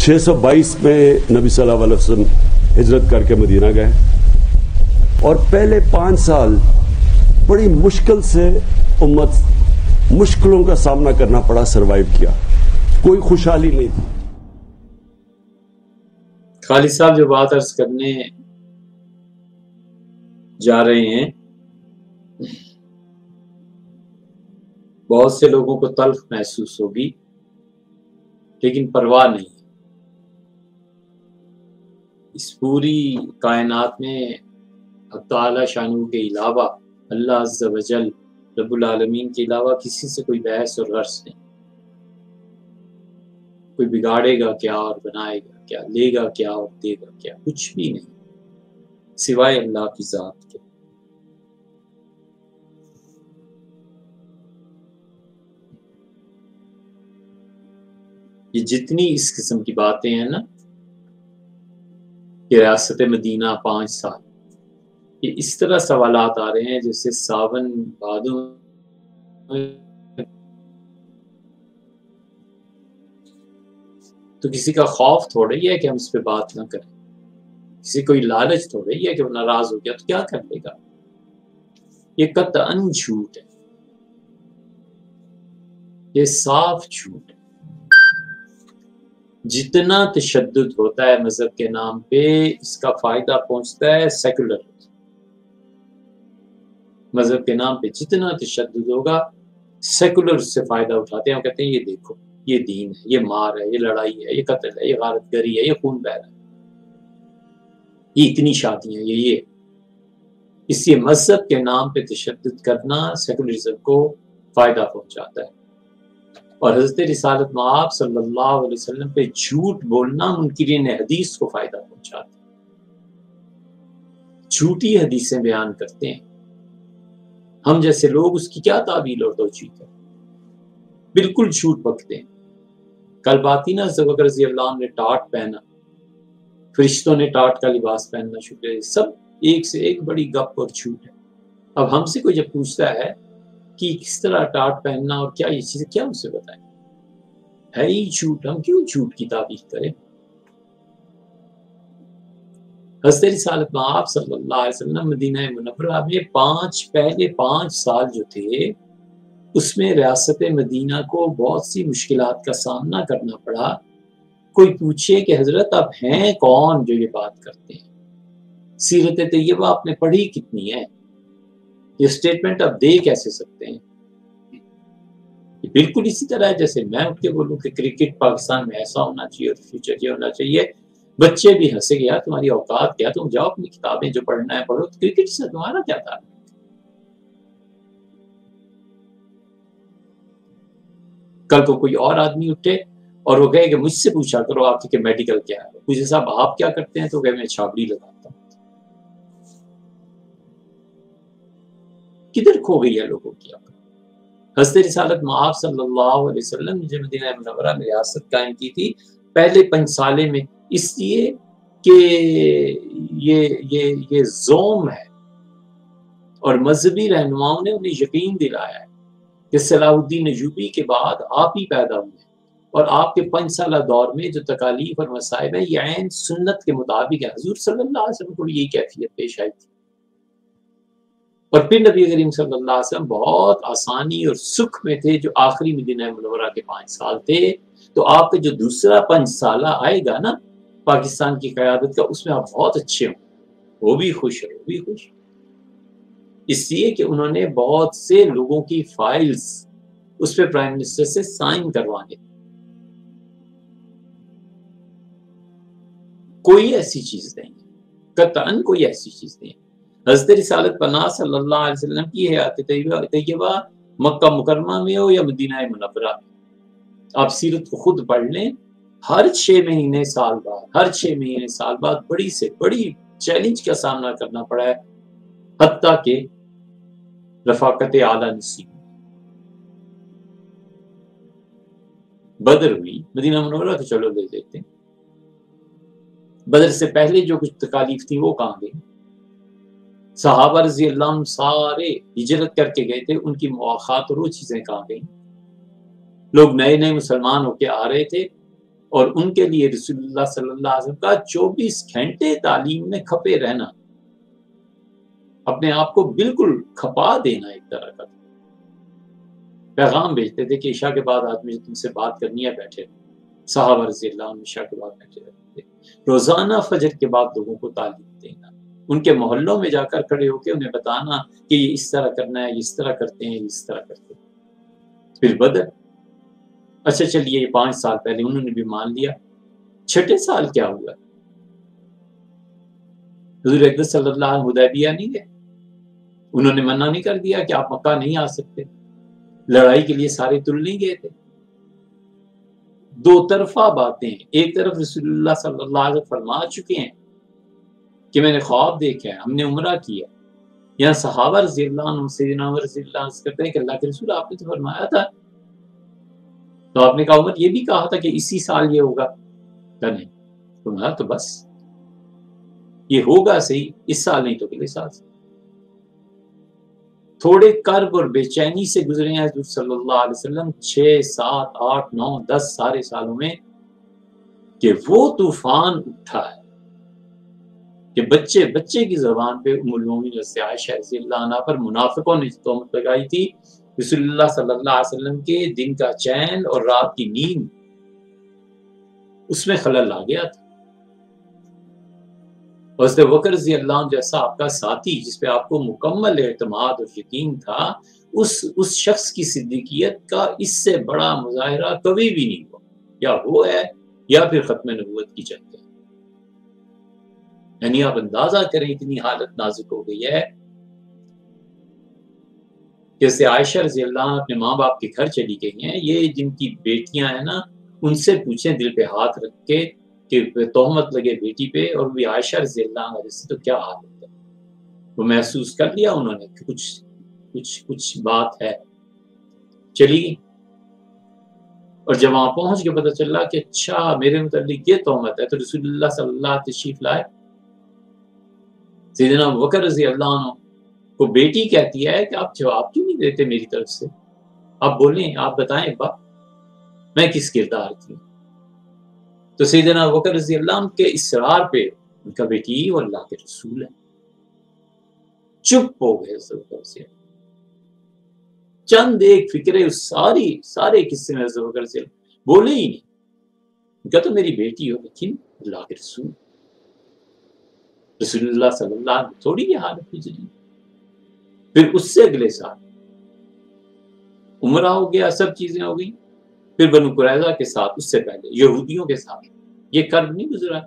622 میں نبی صلی اللہ علیہ وسلم ہجرت کر کے مدینہ گئے اور پہلے 5 سال بڑی مشکل سے امت مشکلوں کا سامنا کرنا پڑا، سروائیو کیا، کوئی خوشحالی نہیں تھی۔ خالد صاحب جو بات عرض کرنے جا رہے ہیں، بہت سے لوگوں کو تلخ محسوس ہوگی لیکن پرواہ نہیں۔ اس پوری کائنات میں اب تعالی شانہ کے علاوہ، اللہ عز و جل رب العالمین کے علاوہ کسی سے کوئی بحث اور غرض نہیں۔ کوئی بگاڑے گا کیا اور بنائے گا کیا، لے گا کیا اور دے گا کیا، کچھ بھی نہیں سوائے اللہ کی ذات کے۔ یہ جتنی اس قسم کی باتیں ہیں نا کہ ریاست مدینہ 5 سال، یہ اس طرح سوالات آ رہے ہیں جیسے ساون بھادو تو کسی کا خوف تھوڑا ہی ہے کہ ہم اس پہ بات نہ کریں، کسی کوئی لالچ تھوڑا ہی ہے کہ وہ ناراض ہو گیا تو کیا کر لے گا۔ یہ قطعاً جھوٹ ہے، یہ صاف جھوٹ ہے۔ جتنا تشدد ہوتا ہے مذہب کے نام پہ، اس کا فائدہ پہنچتا ہے سیکولر مذہب کے نام پہ۔ جتنا تشدد ہوگا سیکولر سے فائدہ اٹھاتے ہیں، وہ کہتے ہیں یہ دیکھو یہ دین ہے، یہ مار ہے، یہ لڑائی ہے، یہ قتل ہے، یہ غارت گری ہے، یہ خون بہہ رہا ہے، یہ اتنی شادیاں، یہ اس لیے مذہب کے نام پہ تشدد کرنا سیکولرزم کو فائدہ پہنچاتا ہے۔ اور حضرت رسالت مآب صلی اللہ علیہ وسلم پہ جھوٹ بولنا منکرین حدیث کو فائدہ پہنچاتا ہے۔ جھوٹی حدیثیں بیان کرتے ہیں، ہم جیسے لوگ اس کی کیا تعویل اور توجیہ کریں، بالکل جھوٹ بکتے ہیں۔ کل بات ہی نا ابوبکر رضی اللہ عنہ نے ٹاٹ پہنا، فرشتوں نے ٹاٹ کا لباس پہننا شروع کیا، سب ایک سے ایک بڑی گپ اور جھوٹ ہے۔ اب ہم سے کوئی جب پوچھتا ہے کہ کس طرح ٹاٹ پہننا اور کیا یہ چیزیں، کیا اسے بتائیں؟ ہے ہی جھوٹ، ہم کیوں جھوٹ کی تعبیر کریں؟ حضرت رسالت مآب صلی اللہ علیہ وسلم مدینہ منورہ میں پہلے 5 سال جو تھے، اس میں ریاست مدینہ کو بہت سی مشکلات کا سامنا کرنا پڑا۔ کوئی پوچھے کہ حضرت آپ ہیں کون جو یہ بات کرتے ہیں؟ سیرت طیبہ آپ نے پڑھی کتنی ہے؟ یہ سٹیٹمنٹ آپ دے کیسے سکتے ہیں؟ یہ بالکل اسی طرح ہے جیسے میں اٹھ کے بولوں کہ کرکٹ پاکستان میں ایسا ہونا چاہیے اور فیوچر یہ ہونا چاہیے۔ بچے بھی ہنسے گیا، تمہاری اوقات کیا، تم جاؤ اپنی کتابیں جو پڑھنا ہے پڑھو، کرکٹ سے تمہارا کیا تعلق؟ کل کو کوئی اور آدمی اٹھے اور وہ کہے کہ مجھ سے پوچھا کرو آپ کہ میڈیکل کیا ہے، پوچھے صاحب آپ کیا کرتے ہیں تو کہ میں چھابڑی لگاتا ہوں۔ کدھر کھو گئی ہے لوگوں کی عقل؟ حضرت رسالت مآب صلی اللہ علیہ وسلم نے مدینہ منورہ میں ریاست قائم کی تھی پہلے 5 سالے میں، اس لیے کہ یہ زوم ہے، اور مذہبی رہنماؤں نے انہیں یقین دلایا ہے کہ صلاح الدین ایوبی کے بعد آپ ہی پیدا ہوئے ہیں، اور آپ کے 5 سالہ دور میں جو تکالیف اور مصائب ہیں یہ عین سنت کے مطابق ہے۔ حضور صلی اللہ علیہ وسلم کو یہی کیفیت پیش آئی تھی، اور پھر نبی کریم صلی اللہ علیہ وسلم بہت آسانی اور سکھ میں تھے جو آخری مدینہ منورہ کے 5 سال تھے۔ تو آپ کا جو دوسرا 5 سالہ آئے گا نا پاکستان کی قیادت کا، اس میں آپ بہت اچھے ہوں، وہ بھی خوش ہے، وہ بھی خوش، اس لیے کہ انہوں نے بہت سے لوگوں کی فائلز اس پہ پرائم منسٹر سے سائن کروانے۔ کوئی ایسی چیز نہیں ہے، قطعاً کوئی ایسی چیز نہیں ہے۔ حضرت رسالت پناہ صلی اللہ علیہ وسلم کی حیات طیبہ مکہ مکرمہ میں ہو یا مدینہ منورہ میں، آپ سیرت کو خود پڑھ لیں، ہر 6 مہینے سال بعد بڑی سے بڑی چیلنج کا سامنا کرنا پڑا ہے، حتیٰ کہ رفاقت اعلیٰ نصیب بدر ہوئی، مدینہ منورہ تو چلو لے لیتے ہیں، بدر سے پہلے جو کچھ تکالیف تھی وہ کہاں گئی؟ صحابہ رضی اللہ عنہ سارے ہجرت کر کے گئے تھے، ان کی مواخات اور وہ چیزیں کہاں گئیں؟ لوگ نئے نئے مسلمان ہو کے آ رہے تھے، اور ان کے لیے رسول اللہ صلی اللہ علیہ وسلم کا 24 گھنٹے تعلیم میں کھپے رہنا، اپنے آپ کو بالکل کھپا دینا ایک طرح کا پیغام بھیجتے تھے کہ عشاء کے بعد آدمی تم سے بات کرنی ہے بیٹھے، صحابہ رضی اللہ عنہ عشاء کے بعد بیٹھے رہتے تھے۔ روزانہ فجر کے بعد لوگوں کو تعلیم دینا، ان کے محلوں میں جا کر کھڑے ہو کے انہیں بتانا کہ یہ اس طرح کرنا ہے، یہ اس طرح کرتے ہیں، یہ اس طرح کرتے ہیں۔ پھر بدر، اچھا چلیے یہ 5 سال پہلے انہوں نے بھی مان لیا، 6 سال کیا ہوا؟ حضور اقدس صلی اللہ علیہ وسلم حدیبیہ نہیں گئے، انہوں نے منع نہیں کر دیا کہ آپ مکہ نہیں آ سکتے، لڑائی کے لیے سارے تل نہیں گئے تھے۔ دو طرفہ باتیں، ایک طرف رسول اللہ صلی اللہ علیہ وسلم فرما چکے ہیں کہ میں نے خواب دیکھا ہے، ہم نے عمرہ کیا، یہاں صحابہ رضی اللہ عنہ سیدنا عمر رضی اللہ عنہ کہتے ہیں کہ اللہ کے رسول آپ نے تو فرمایا تھا، تو آپ نے کہا عمر یہ بھی کہا تھا کہ اسی سال یہ ہوگا، کہ نہیں، فرمایا تو بس یہ ہوگا صحیح، اس سال نہیں تو اگلے سال سے۔ تھوڑے کرب اور بے چینی سے گزرے ہیں حضور صلی اللہ علیہ وسلم 6 7 8 9 10 سارے سالوں میں، کہ وہ طوفان اٹھا ہے کہ بچے بچے کی زبان پہ ام المومنین عائشہ رضی اللہ عنہا پر منافقوں نے تہمت لگائی تھی، رسول اللہ صلی اللہ علیہ وسلم کے دن کا چین اور رات کی نیند اس میں خلل آ گیا تھا۔ حضرت بکر رضی اللہ عنہ جیسا آپ کا ساتھی جس پہ آپ کو مکمل اعتماد اور یقین تھا، اس شخص کی صدیقیت کا اس سے بڑا مظاہرہ کبھی بھی نہیں ہوا، یا وہ ہے یا پھر ختم نبوت کی جنگ ہے۔ یعنی آپ اندازہ کریں اتنی حالت نازک ہو گئی ہے، جیسے عائشہ رضی اللہ عنہ اپنے ماں باپ کے گھر چلی گئی ہیں، یہ جن کی بیٹیاں ہیں نا ان سے پوچھیں دل پہ ہاتھ رکھ کے کہ تہمت لگے بیٹی پہ، اور بھی عائشہ رضی اللہ عنہ سے تو کیا حالت ہے۔ وہ محسوس کر لیا انہوں نے کہ کچھ بات ہے، چلی گئی، اور جب وہاں پہنچ کے پتہ چلا کہ اچھا میرے متعلق یہ تہمت ہے، تو رسول اللہ صلی اللہ علیہ وسلم تشریف لائے۔ سیدنا ابوبکر رضی اللہ عنہ کو بیٹی کہتی ہے کہ آپ جواب کیوں نہیں دیتے میری طرف سے، آپ بولیں، آپ بتائیں ابا میں کس کردار کی ہوں۔ تو سیدنا ابوبکر رضی اللہ عنہ کے اصرار پہ ان کا بیٹی وہ اللہ کے رسول ہے، چپ ہو گئے سے چند ایک فکرے اس سارے قصے میں ابوبکر سے بولے ہی نہیں، ان کا تو میری بیٹی ہو لیکن اللہ کے رسول اللہ صلی اللہ علیہ وسلم تھوڑی یہ حالت گزری۔ پھر اس سے اگلے سال عمرہ ہو گیا، سب چیزیں ہو گئی، پھر بنو قریظہ کے ساتھ، اس سے پہلے یہودیوں کے ساتھ یہ کرب نہیں گزرا۔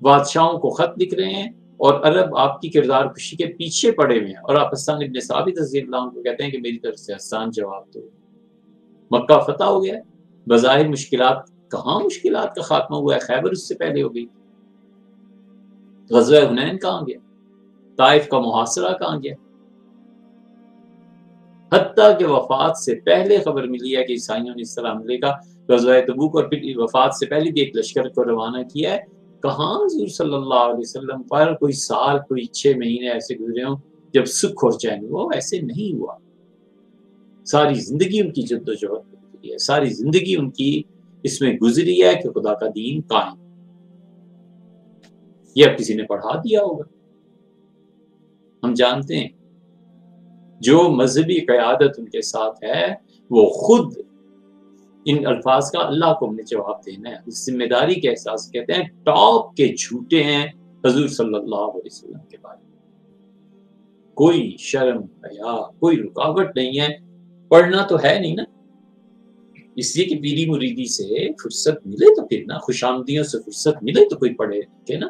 بادشاہوں کو خط لکھ رہے ہیں اور عرب آپ کی کردار کشی کے پیچھے پڑے ہوئے ہیں، اور آپ حسان ابن ثابت رضی اللہ عنہ کو کہتے ہیں کہ میری طرف سے حسان جواب دو۔ مکہ فتح ہو گیا، بظاہر مشکلات، کہاں مشکلات کا خاتمہ ہوا ہے، خیبر اس سے پہلے ہو گئی، غزوہ حنین کہاں گیا، طائف کا محاصرہ کہاں گیا، حتیٰ کہ وفات سے پہلے خبر ملی ہے کہ عیسائیوں نے اس طرح حملے کا غزوہ تبوک اور پھر وفات سے پہلے بھی ایک لشکر کو روانہ کیا ہے۔ کہاں حضور صلی اللہ علیہ وسلم پر کوئی سال، کوئی 6 مہینے ایسے گزرے ہوں جب سکھ اور چین ہوا، ایسے نہیں ہوا۔ ساری زندگی ان کی جد و جہد گزری ہے، ساری زندگی ان کی اس میں گزری ہے کہ خدا کا دین قائم۔ یہ اب کسی نے پڑھا دیا ہوگا، ہم جانتے ہیں جو مذہبی قیادت ان کے ساتھ ہے وہ خود ان الفاظ کا اللہ کو ہم نے جواب دینا ہے، اس ذمہ داری کے احساس کہتے ہیں ٹاپ کے جھوٹے ہیں حضور صلی اللہ علیہ وسلم کے بارے میں، کوئی شرم حیا کوئی رکاوٹ نہیں ہے، پڑھنا تو ہے نہیں نا، اس لیے کہ پیری مریدی سے فرصت ملے تو پھر نا، خوش آمدیوں سے فرصت ملے تو کوئی پڑھے کہ نا۔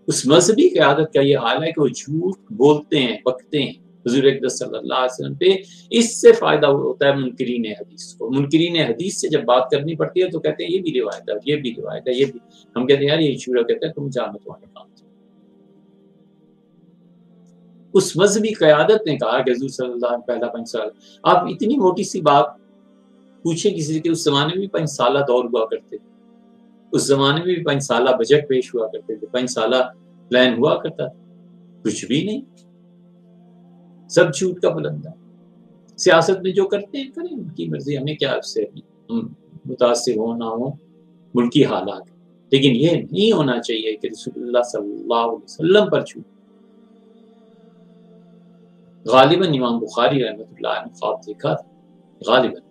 اس مذہبی قیادت کا یہ حال ہے کہ وہ جھوٹ بولتے ہیں، بکتے ہیں حضور اقدس صلی اللہ علیہ وسلم پہ، اس سے فائدہ ہوتا ہے منکرین حدیث کو۔ منکرین حدیث سے جب بات کرنی پڑتی ہے تو کہتے ہیں یہ بھی روایت ہے، یہ بھی روایت ہے، یہ بھی، ہم کہتے ہیں یار یہ شورا کہتے ہیں تم جانو تمہارے کام۔ اس مذہبی قیادت نے کہا کہ حضور صلی اللہ علیہ وسلم پہلا 5 سال، آپ اتنی موٹی سی بات پوچھیں کسی سے کہ اس زمانے میں بھی 5 سالہ دور ہوا کرتے تھے، اس زمانے میں بھی 5 سالہ بجٹ پیش ہوا کرتے تھے، 5 سالہ پلان ہوا کرتا تھا، کچھ بھی نہیں، سب جھوٹ کا بلندہ۔ سیاست میں جو کرتے ہیں کریں، ان کی مرضی، ہمیں کیا اس سے متاثر ہو نہ ہو ملکی حالات، لیکن یہ نہیں ہونا چاہیے کہ رسول اللہ صلی اللہ علیہ وسلم پر چھوٹ۔ غالباً امام بخاری رحمۃ اللہ عنہ خواب دیکھا تھا، غالباً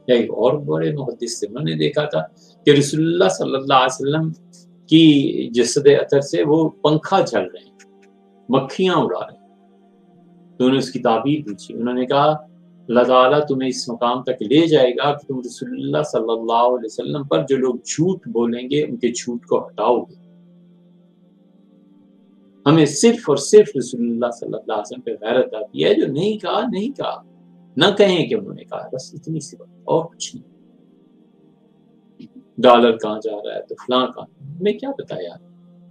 یا ایک اور بڑے محدث سے انہوں نے دیکھا تھا کہ رسول اللہ صلی اللہ علیہ وسلم کی جسد اطہر سے وہ پنکھا چل رہے ہیں، مکھیاں اڑا رہے ہیں۔ تو انہوں نے اس کی تعبیر پوچھی، انہوں نے کہا اللہ تعالیٰ تمہیں اس مقام تک لے جائے گا کہ تم رسول اللہ صلی اللہ علیہ وسلم پر جو لوگ جھوٹ بولیں گے ان کے جھوٹ کو ہٹاؤ گے۔ ہمیں صرف اور صرف رسول اللہ صلی اللہ علیہ وسلم پہ غیرت آتی ہے، جو نہیں کہا نہیں کہا، نہ کہیں کہ انہوں نے کہا، بس اتنی سی بات اور کچھ نہیں۔ ڈالر کہاں جا رہا ہے تو فلاں کہاں، ہمیں کیا پتا یار،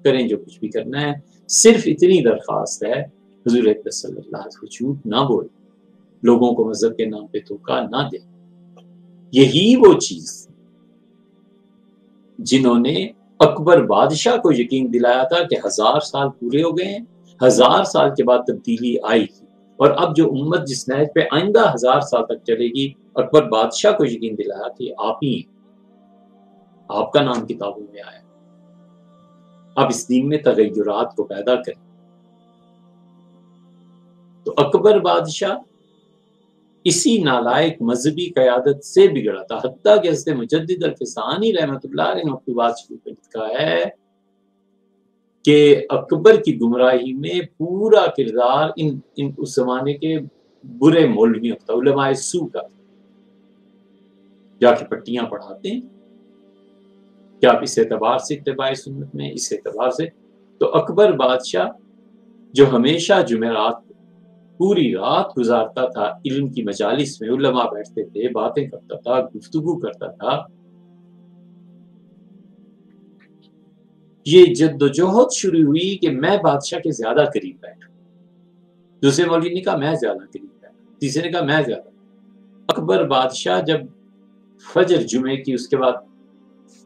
کریں جو کچھ بھی کرنا ہے، صرف اتنی درخواست ہے حضور اکرم صلی اللہ علیہ وسلم جھوٹ نہ بولے، لوگوں کو مذہب کے نام پہ دھوکہ نہ دے۔ یہی وہ چیز جنہوں نے اکبر بادشاہ کو یقین دلایا تھا کہ 1000 سال پورے ہو گئے ہیں، 1000 سال کے بعد تبدیلی آئی تھی، اور اب جو امت جس نہج پہ آئندہ 1000 سال تک چلے گی، اکبر بادشاہ کو یقین دلایا کہ آپ ہی ہیں، آپ کا نام کتابوں میں آیا، آپ اس دین میں تغیرات کو پیدا کریں۔ تو اکبر بادشاہ اسی نالائق مذہبی قیادت سے بگڑا تھا، حتیٰ کہ حضرت مجدد الفسانی رحمۃ اللہ علیہ نے مکتوبات شریف میں لکھا ہے کہ اکبر کی گمراہی میں پورا کردار ان اس زمانے کے برے مولویوں کا، علماء سو کا، جا کے پٹیاں پڑھاتے ہیں کہ آپ اس اعتبار سے اتباع سنت میں، اس اعتبار سے۔ تو اکبر بادشاہ جو ہمیشہ جمعرات پوری رات گزارتا تھا علم کی مجالس میں، علماء بیٹھتے تھے، باتیں کرتا تھا، گفتگو کرتا تھا، یہ جد و جہد شروع ہوئی کہ میں بادشاہ کے زیادہ قریب بیٹھوں۔ دوسرے مولوی نے کہا میں زیادہ قریب بیٹھوں، تیسرے نے کہا میں زیادہ۔ اکبر بادشاہ جب فجر جمعے کی اس کے بعد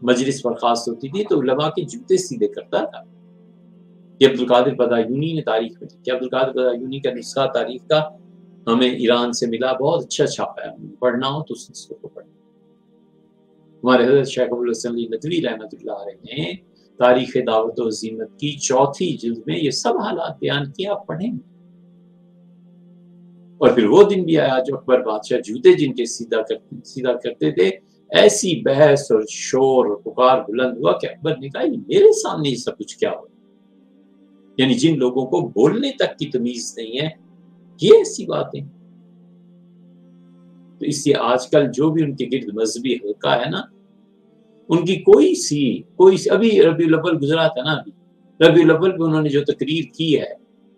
مجلس برخاست ہوتی تھی تو علماء کے جوتے سیدھے کرتا تھا۔ یہ عبدالقادر بدایونی نے تاریخ میں لکھا، عبدالقادر بدایونی کا نسخہ تاریخ کا ہمیں ایران سے ملا، بہت اچھا چھاپا ہے، پڑھنا ہو تو اس نسخے کو پڑھیں۔ ہمارے حضرت شیخ ابوالحسن علی ندوی رحمۃ اللہ علیہ نے تاریخ دعوت و عزیمت کی 4تھی جلد میں یہ سب حالات بیان کیا، آپ پڑھیں گے۔ اور پھر وہ دن بھی آیا جو اکبر بادشاہ جوتے جن کے سیدھا کرتے تھے، ایسی بحث اور شور اور پکار بلند ہوا کہ اکبر نے کہا یہ میرے سامنے یہ سب کچھ کیا ہوا، یعنی جن لوگوں کو بولنے تک کی تمیز نہیں ہے، یہ ایسی باتیں۔ تو اس لیے آج کل جو بھی ان کے گرد مذہبی حلقہ ہے نا، ان کی کوئی سی ابھی ربیع الاول گزرا تھا نا، ابھی ربیع الاول پہ انہوں نے جو تقریر کی ہے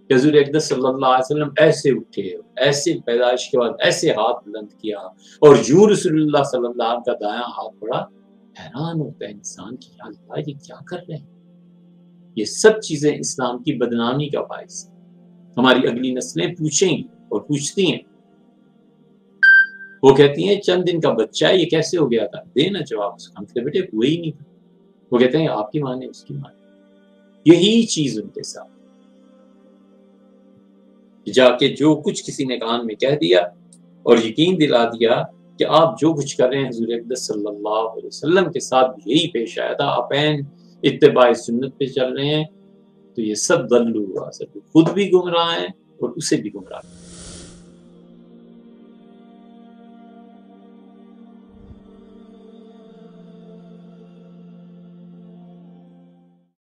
کہ حضور اقدس صلی اللہ علیہ وسلم ایسے اٹھے، ایسے پیدائش کے بعد ایسے ہاتھ بلند کیا، اور یوں رسول اللہ صلی اللہ علیہ وسلم کا دایاں ہاتھ بڑھا، حیران ہوتا ہے انسان کہ یا اللہ یہ کیا کر رہے ہیں۔ یہ سب چیزیں اسلام کی بدنامی کا باعث ہے۔ ہماری اگلی نسلیں پوچھیں گی اور پوچھتی ہیں، وہ کہتی ہیں چند دن کا بچہ ہے یہ کیسے ہو گیا تھا، دینا جواب اس کا، ہم کہتے بیٹے ہوئے ہی نہیں تھا۔ وہ کہتے ہیں آپ کی ماں نے، اس کی ماں نے، یہی چیز ان کے ساتھ جا کے جو کچھ کسی نے کان میں کہہ دیا اور یقین دلا دیا کہ آپ جو کچھ کر رہے ہیں حضور اقدس صلی اللہ علیہ وسلم کے ساتھ بھی یہی پیش آیا تھا، آپ اتباع سنت پہ چل رہے ہیں، تو یہ سب ضلوا، خود بھی گمراہ ہیں اور اسے بھی گمراہ ہیں۔